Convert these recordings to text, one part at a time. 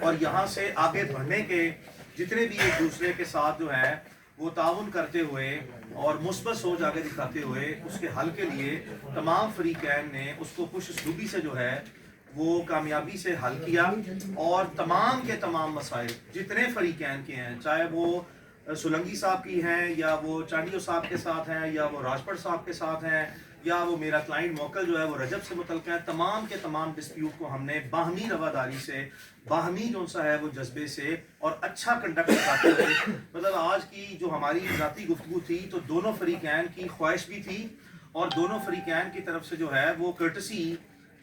اور یہاں سے آگے بڑھنے کے جتنے بھی ایک دوسرے کے ساتھ جو ہے وہ تعاون کرتے ہوئے اور مثبت سوچ آگے دکھاتے ہوئے اس کے حل کے لیے تمام فریقین نے اس کو خوش اسلوبی سے جو ہے وہ کامیابی سے حل کیا، اور تمام کے تمام مسائل جتنے فریقین کے ہیں، چاہے وہ سولنگی صاحب کی ہیں یا وہ چانڈیو صاحب کے ساتھ ہیں یا وہ راجپٹ صاحب کے ساتھ ہیں یا وہ میرا کلائنٹ موکل جو ہے وہ رجب سے متعلق ہے، تمام کے تمام ڈسپیوٹ کو ہم نے باہمی رواداری سے، باہمی جو سا ہے وہ جذبے سے اور اچھا کنڈکٹ کرتے ہوئے، مطلب آج کی جو ہماری ذاتی گفتگو تھی تو دونوں فریقین کی خواہش بھی تھی اور دونوں فریقین کی طرف سے جو ہے وہ کرٹسی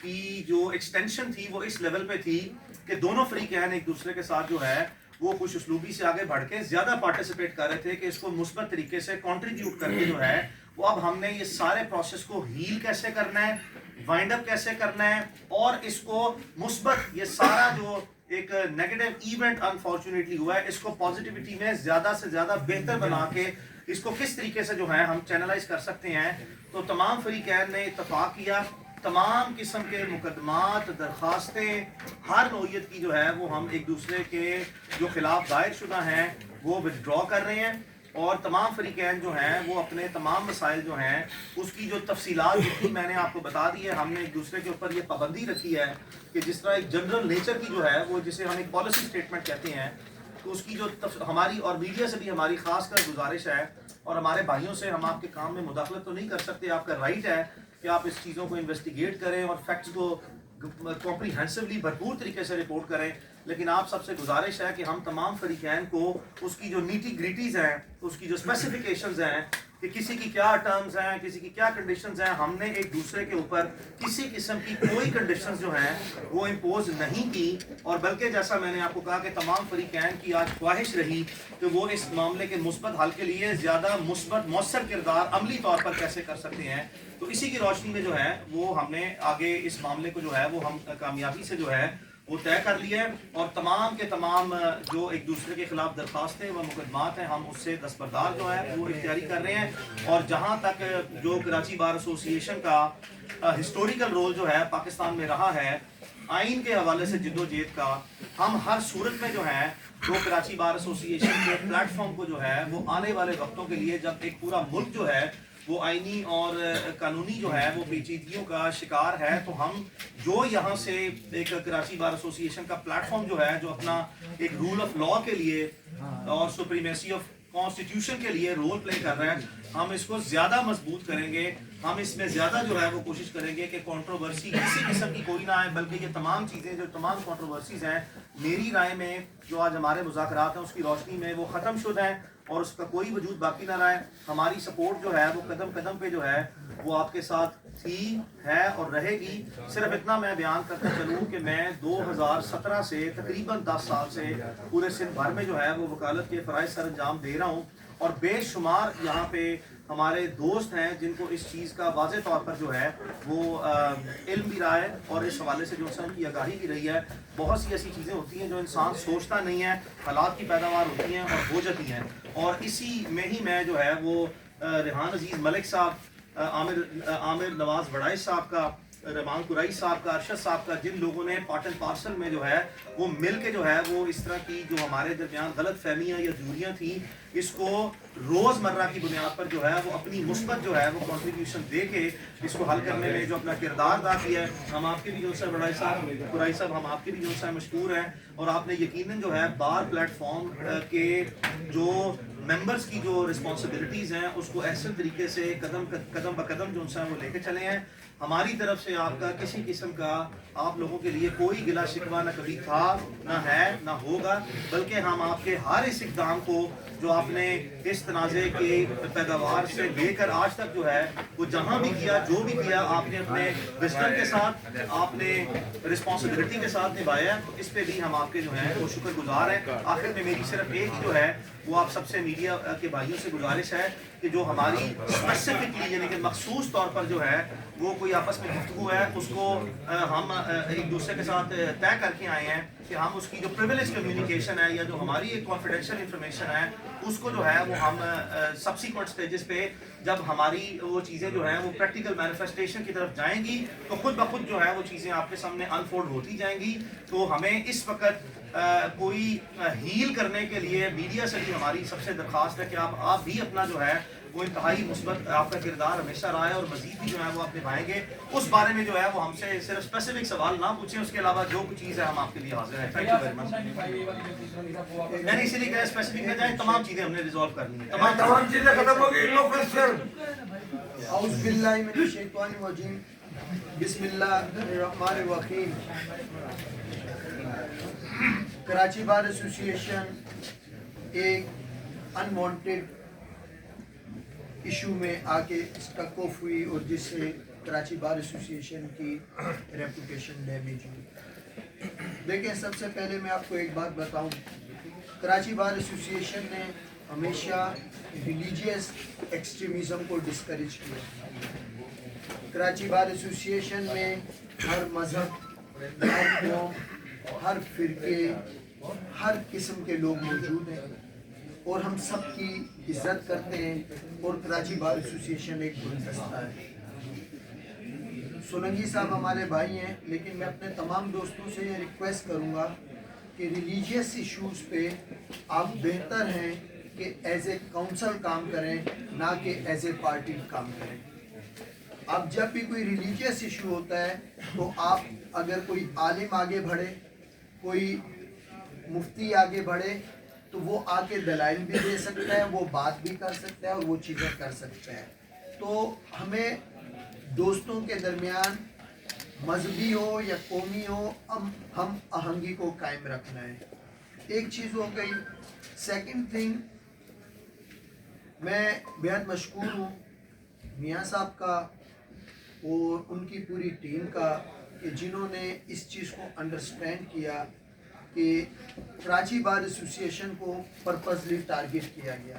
کی جو ایکسٹینشن تھی وہ اس لیول پہ تھی کہ دونوں فریقین ایک دوسرے کے ساتھ جو ہے وہ خوش اسلوبی سے آگے بڑھ کے زیادہ پارٹیسپیٹ کر رہے تھے کہ اس کو مثبت طریقے سے کنٹریبیوٹ کر کے جو ہے وہ اب ہم نے یہ سارے پروسیس کو ہیل کیسے کرنا ہے، وائنڈ اپ کیسے کرنا ہے، اور اس کو مثبت یہ سارا جو ایک نیگیٹو ایونٹ انفارچونیٹلی ہوا ہے اس کو پازیٹیوٹی میں زیادہ سے زیادہ بہتر بنا کے اس کو کس طریقے سے جو ہے ہم چینلائز کر سکتے ہیں. تو تمام فریقین نے اتفاق کیا، تمام قسم کے مقدمات، درخواستیں ہر نوعیت کی جو ہے وہ ہم ایک دوسرے کے جو خلاف دائر شدہ ہیں وہ ودڈرا کر رہے ہیں، اور تمام فریقین جو ہیں وہ اپنے تمام مسائل جو ہیں اس کی جو تفصیلات جتنی میں نے آپ کو بتا دی ہے، ہم نے ایک دوسرے کے اوپر یہ پابندی رکھی ہے کہ جس طرح ایک جنرل نیچر کی جو ہے وہ جسے ہم ایک پالیسی سٹیٹمنٹ کہتے ہیں، تو اس کی جو ہماری اور میڈیا سے بھی ہماری خاص کر گزارش ہے، اور ہمارے بھائیوں سے ہم آپ کے کام میں مداخلت تو نہیں کر سکتے، آپ کا رائٹ ہے کہ آپ اس چیزوں کو انویسٹیگیٹ کریں اور فیکٹس کو کمپریہنسولی بھرپور طریقے سے رپورٹ کریں، لیکن آپ سب سے گزارش ہے کہ ہم تمام فریقین کو اس کی جو نیٹی گریٹیز ہیں، اس کی جو اسپیسیفیکیشنز ہیں کہ کسی کی کیا ٹرمز ہیں، کسی کی کیا کنڈیشنز ہیں، ہم نے ایک دوسرے کے اوپر کسی قسم کی کوئی کنڈیشنز جو ہیں وہ امپوز نہیں کی، اور بلکہ جیسا میں نے آپ کو کہا کہ تمام فریقین کی آج خواہش رہی کہ وہ اس معاملے کے مثبت حل کے لیے زیادہ مثبت مؤثر کردار عملی طور پر کیسے کر سکتے ہیں. تو اسی کی روشنی میں جو ہے وہ ہم نے آگے اس معاملے کو جو ہے وہ ہم کامیابی سے جو ہے وہ طے کر لیا ہے، اور تمام کے تمام جو ایک دوسرے کے خلاف درخواستیں و مقدمات ہیں ہم اس سے دستبردار جو ہے وہ اختیاری کر رہے ہیں. اور جہاں تک جو کراچی بار ایسوسی ایشن کا ہسٹوریکل رول جو ہے پاکستان میں رہا ہے آئین کے حوالے سے جد و جہد کا، ہم ہر صورت میں جو ہے جو کراچی بار ایسوسی ایشن کے پلیٹ فارم کو جو ہے وہ آنے والے وقتوں کے لیے جب ایک پورا ملک جو ہے وہ آئینی اور قانونی جو ہے وہ پیچیدگیوں کا شکار ہے، تو ہم جو یہاں سے ایک کراچی بار ایسوسی ایشن کا پلیٹ فارم جو ہے جو اپنا ایک رول آف لا کے لیے اور سپریمیسی آف کانسٹیٹیوشن کے لیے رول پلے کر رہے ہیں، ہم اس کو زیادہ مضبوط کریں گے. ہم اس میں زیادہ جو ہے وہ کوشش کریں گے کہ کنٹروورسی کسی قسم کی کوئی نہ آئے، بلکہ یہ تمام چیزیں جو تمام کنٹروورسیز ہیں میری رائے میں جو آج ہمارے مذاکرات ہیں اس کی روشنی میں وہ ختم شدہ ہیں اور اس کا کوئی وجود باقی نہ رہا ہے. ہماری سپورٹ جو ہے وہ قدم قدم پہ جو ہے وہ آپ کے ساتھ تھی، ہے اور رہے گی. صرف اتنا میں بیان کرتا چلوں کہ میں 2017 سے تقریباً 10 سال سے پورے سندھ بھر میں جو ہے وہ وکالت کے فرائض سر انجام دے رہا ہوں، اور بے شمار یہاں پہ ہمارے دوست ہیں جن کو اس چیز کا واضح طور پر جو ہے وہ علم بھی رہا ہے، اور اس حوالے سے جو ان کی آگاہی بھی رہی ہے. بہت سی ایسی چیزیں ہوتی ہیں جو انسان سوچتا نہیں ہے، حالات کی پیداوار ہوتی ہیں اور ہو جاتی ہیں، اور اسی میں ہی میں جو ہے وہ ریحان عزیز ملک صاحب، عامر نواز وڑائش صاحب کا، رحمان قرائی صاحب کا، ارشد صاحب کا، جن لوگوں نے پارٹ اینڈ پارسل میں جو ہے وہ مل کے جو ہے وہ اس طرح کی جو ہمارے درمیان غلط فہمیاں یا دوریاں تھیں اس کو روز مرہ کی بنیاد پر جو ہے وہ اپنی مثبت جو ہے وہ کنٹریبیوشن دے کے اس کو حل کرنے میں جو اپنا کردار ادا کیا ہے. ہم آپ کے بھی جو ہے وڑائی صاحب، قرائی صاحب، ہم آپ کے بھی جو ہے مشکور ہیں، اور آپ نے یقیناً جو ہے بار پلیٹ فارم کے جو ممبرز کی جو رسپانسبلٹیز ہیں اس کو احسن طریقے سے قدم بقدم جو ان وہ لے کے چلے ہیں. ہماری طرف سے آپ کا کسی قسم کا آپ لوگوں کے لیے کوئی گلا شکوہ نہ کبھی تھا، نہ ہے، نہ ہوگا، بلکہ ہم آپ کے ہر اس اقدام کو جو آپ نے اس تنازع کی پیداوار سے لے کر آج تک جو ہے وہ جہاں بھی کیا، جو بھی کیا، آپ نے اپنے وزڈم کے ساتھ، آپ نے رسپانسبلٹی کے ساتھ نبھایا ہے. تو اس پہ بھی ہم آپ کے جو ہیں وہ شکر گزار ہیں. آخر میں میری صرف ایک ہی جو ہے وہ آپ سب سے میڈیا کے بھائیوں سے گزارش ہے کہ جو ہماری اسپیسیفکلی یعنی کہ مخصوص طور پر جو ہے وہ کوئی آپس میں گفتگو ہے اس کو ہم ایک دوسرے کے ساتھ طے کر کے آئے ہیں کہ ہم اس کی جو پریویلیج کمیونیکیشن ہے یا جو ہماری ایک کانفیڈینشیل انفارمیشن ہے اس کو جو ہے وہ ہم سبسیکوینٹ سٹیجز پہ جب ہماری وہ چیزیں جو ہیں وہ پریکٹیکل مینیفیسٹیشن کی طرف جائیں گی تو خود بخود جو ہے وہ چیزیں آپ کے سامنے انفولڈ ہوتی جائیں گی. تو ہمیں اس وقت کوئی ہیل کرنے کے لیے میڈیا سے بھی ہماری سب سے درخواست ہے کہ آپ بھی اپنا جو ہے وہ انتہائی مثبت آپ کا کردار ہمیشہ رہا ہے اور مزید بھی جو ہے وہ آپ نبھائیں گے. اس بارے میں جو ہے وہ ہم سے صرف اسپیسیفک سوال نہ پوچھیں, اس کے علاوہ جو کچھ چیز ہے ہم آپ کے لیے حاضر ہیں. Thank you very much. میں نے اسی لیے کہا اسپیسیفک نہ جائیں, تمام چیزیں ہم نے ریزالو کر لی ہیں, تمام چیزیں ختم ہو گئی. نو کوسچن. اعوذ باللہ من الشیطان الرجیم, بسم اللہ الرحمن الرحیم. کراچی بار ایسوسی ایشن ایک انوانٹیڈ ایشو میں آ کے اسٹک آف ہوئی اور جس سے کراچی بار ایسوسی ایشن کی ریپوٹیشن ڈیمیج ہوئی. دیکھیں, سب سے پہلے میں آپ کو ایک بات بتاؤں, کراچی بار ایسوسی ایشن نے ہمیشہ ریلیجیس ایکسٹریمزم کو ڈسکریج کیا. کراچی بار ایسوسی ایشن میں ہر مذہب, ہر قوم, ہر فرقے, ہر قسم کے لوگ موجود ہیں اور ہم سب کی عزت کرتے ہیں. اور کراچی بار ایسوسی ایشن ایک گلدستہ ہے. سولنگی صاحب ہمارے بھائی ہیں, لیکن میں اپنے تمام دوستوں سے یہ ریکویسٹ کروں گا کہ ریلیجیس ایشوز پہ آپ بہتر ہیں کہ ایز اے کونسل کام کریں, نہ کہ ایز اے پارٹی کام کریں. اب جب بھی کوئی ریلیجیس ایشو ہوتا ہے تو آپ اگر کوئی عالم آگے بڑھے, کوئی مفتی آگے بڑھے, تو وہ آ کے دلائل بھی دے سکتا ہے, وہ بات بھی کر سکتا ہے اور وہ چیزیں کر سکتا ہے. تو ہمیں دوستوں کے درمیان مذہبی ہو یا قومی ہو, ہم آہنگی کو قائم رکھنا ہے. ایک چیز ہو گئی. سیکنڈ تھنگ, میں بہت مشکور ہوں میاں صاحب کا اور ان کی پوری ٹیم کا کہ جنہوں نے اس چیز کو انڈرسٹینڈ کیا کہ کراچی بار ایسوسی ایشن کو پرپزلی ٹارگٹ کیا گیا.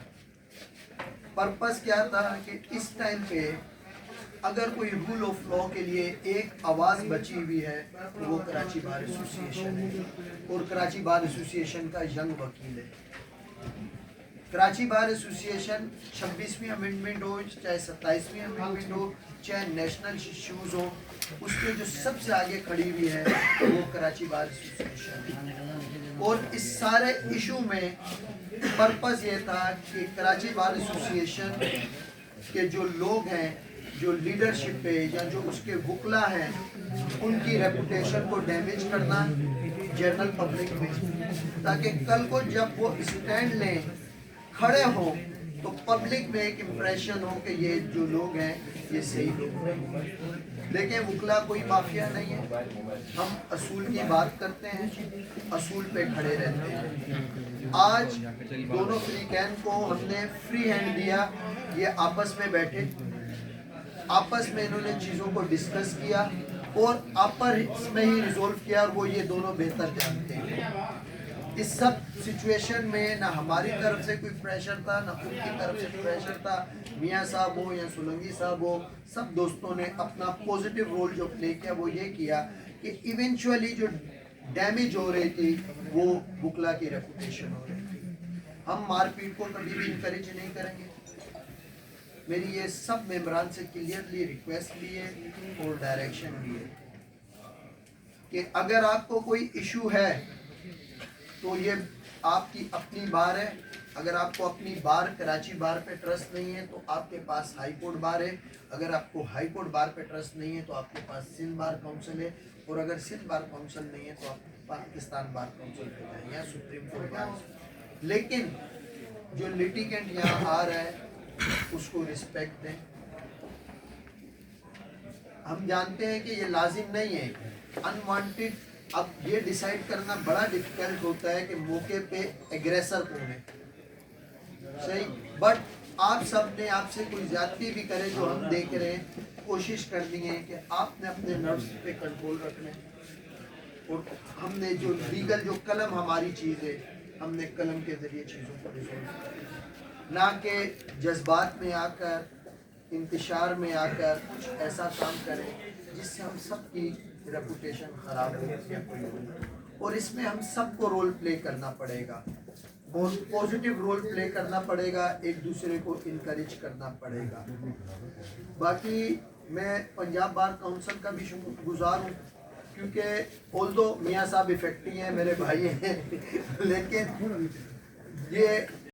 پرپز کیا تھا کہ اس ٹائم پہ اگر کوئی رول آف لا کے لیے ایک آواز بچی ہوئی ہے تو وہ کراچی بار ایسوسی ایشن ہے, اور کراچی بار ایسوسی ایشن کا ینگ وکیل ہے. کراچی بار ایسوسی ایشن 26ویں امینڈمنٹ ہو, چاہے 27ویں امینڈمنٹ ہو, چاہے نیشنل ایشوز ہو, اس کے جو سب سے آگے کھڑی ہوئی ہے وہ کراچی بار ایسوسی ایشن ہے. اور اس سارے ایشو میں پرپز یہ تھا کہ کراچی بار ایسوسی ایشن کے جو لوگ ہیں, جو لیڈرشپ پہ یا جو اس کے وکلا ہیں, ان کی ریپوٹیشن کو ڈیمیج کرنا جنرل پبلک میں, تاکہ کل کو جب وہ اسٹینڈ لیں, کھڑے ہوں, تو پبلک میں ایک امپریشن ہو کہ یہ جو لوگ ہیں یہ صحیح لوگ ہیں. دیکھیں, وکلا کوئی مافیا نہیں ہے, ہم اصول کی بات کرتے ہیں, اصول پہ کھڑے رہتے ہیں. آج دونوں فریقین کو ہم نے فری ہینڈ دیا, یہ آپس میں بیٹھے, آپس میں انہوں نے چیزوں کو ڈسکس کیا اور آپس میں ہی ریزولو کیا, اور وہ یہ دونوں بہتر جانتے ہیں. اس سب سچویشن میں نہ ہماری طرف سے کوئی پریشر تھا, نہ ان کی طرف سے پریشر تھا. میاں صاحب ہو یا سولنگی صاحب ہو, سب دوستوں نے اپنا پوزیٹیو رول جو پلے کیا وہ یہ کیا کہ ایونچولی جو ڈیمیج ہو رہی تھی وہ وکلا کی ریپوٹیشن ہو رہی تھی. ہم مار پیٹ کو کبھی بھی انکریج نہیں کریں گے. میری یہ سب ممبران سے کلیئرلی ریکویسٹ بھی ہے اور ڈائریکشن بھی ہے کہ اگر آپ کو کوئی ایشو ہے تو یہ آپ کی اپنی بار ہے. اگر آپ کو اپنی بار کراچی بار پہ ٹرسٹ نہیں ہے تو آپ کے پاس ہائی کورٹ بار ہے. اگر آپ کو ہائی کورٹ بار پہ ٹرسٹ نہیں ہے تو آپ کے پاس سندھ بار کونسل ہے. اور اگر سندھ بار کونسل نہیں ہے تو آپ پاکستان بار کونسل پہ جائیں یا سپریم کورٹ بار. لیکن جو لیٹیگنٹ یہاں آ رہا ہے اس کو رسپیکٹ دیں. ہم جانتے ہیں کہ یہ لازم نہیں ہے, انوانٹیڈ. اب یہ ڈیسائیڈ کرنا بڑا ڈیفیکلٹ ہوتا ہے کہ موقع پہ ایگریسر کون ہے, صحیح. بٹ آپ سب نے آپ سے کوئی زیادتی بھی کرے جو ہم دیکھ رہے ہیں, کوشش کرنی ہے کہ آپ نے اپنے نروز پہ کنٹرول رکھنا ہے. اور ہم نے جو لیگل جو قلم ہماری چیز ہے, ہم نے قلم کے ذریعے چیزوں کو ریزولو کرنا, نہ کہ جذبات میں آ کر, انتشار میں آ کر کچھ ایسا کام کریں جس سے ہم سب کی ریپوٹیشن خراب ہو یا کوئی ہو. اور اس میں ہم سب کو رول پلے کرنا پڑے گا, اور پوزیٹیو رول پلے کرنا پڑے گا, ایک دوسرے کو انکریج کرنا پڑے گا. باقی میں پنجاب بار کونسل کا بھی شکر گزار ہوں کیونکہ اولدو میاں صاحب افیکٹی ہیں، میرے بھائی ہیں، لیکن یہ